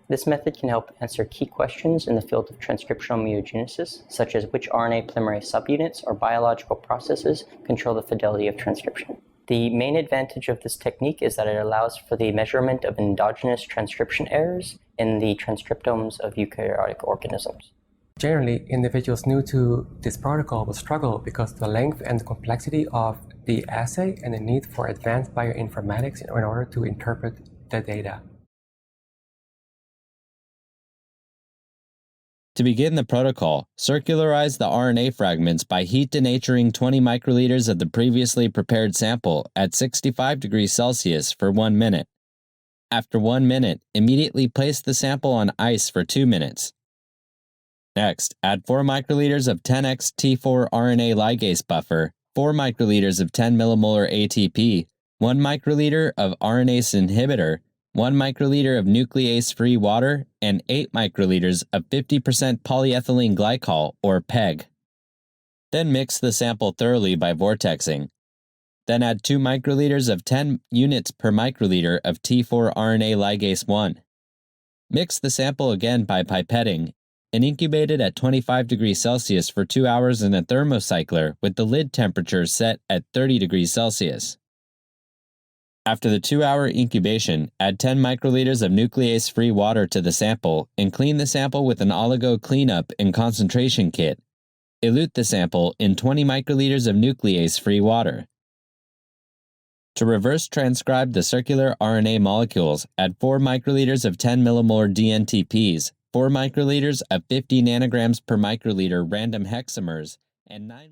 This method can help answer key questions in the field of transcriptional mutagenesis, such as which RNA polymerase subunits or biological processes control the fidelity of transcription. The main advantage of this technique is that it allows for the measurement of endogenous transcription errors in the transcriptomes of eukaryotic organisms. Generally, individuals new to this protocol will struggle because of the length and complexity of the assay and the need for advanced bioinformatics in order to interpret the data. To begin the protocol, circularize the RNA fragments by heat denaturing 20 microliters of the previously prepared sample at 65 degrees Celsius for 1 minute. After 1 minute, immediately place the sample on ice for 2 minutes. Next, add 4 microliters of 10x T4 RNA ligase buffer, 4 microliters of 10 millimolar ATP, 1 microliter of RNase inhibitor, 1 microliter of nuclease-free water, and 8 microliters of 50% polyethylene glycol, or PEG. Then mix the sample thoroughly by vortexing. Then add 2 microliters of 10 units per microliter of T4 RNA ligase 1. Mix the sample again by pipetting and incubate it at 25 degrees Celsius for 2 hours in a thermocycler with the lid temperature set at 30 degrees Celsius. After the 2-hour incubation, add 10 microliters of nuclease-free water to the sample and clean the sample with an oligo cleanup and concentration kit. Elute the sample in 20 microliters of nuclease-free water. To reverse transcribe the circular RNA molecules, add 4 microliters of 10 millimolar DNTPs, 4 microliters of 50 nanograms per microliter random hexamers, and 9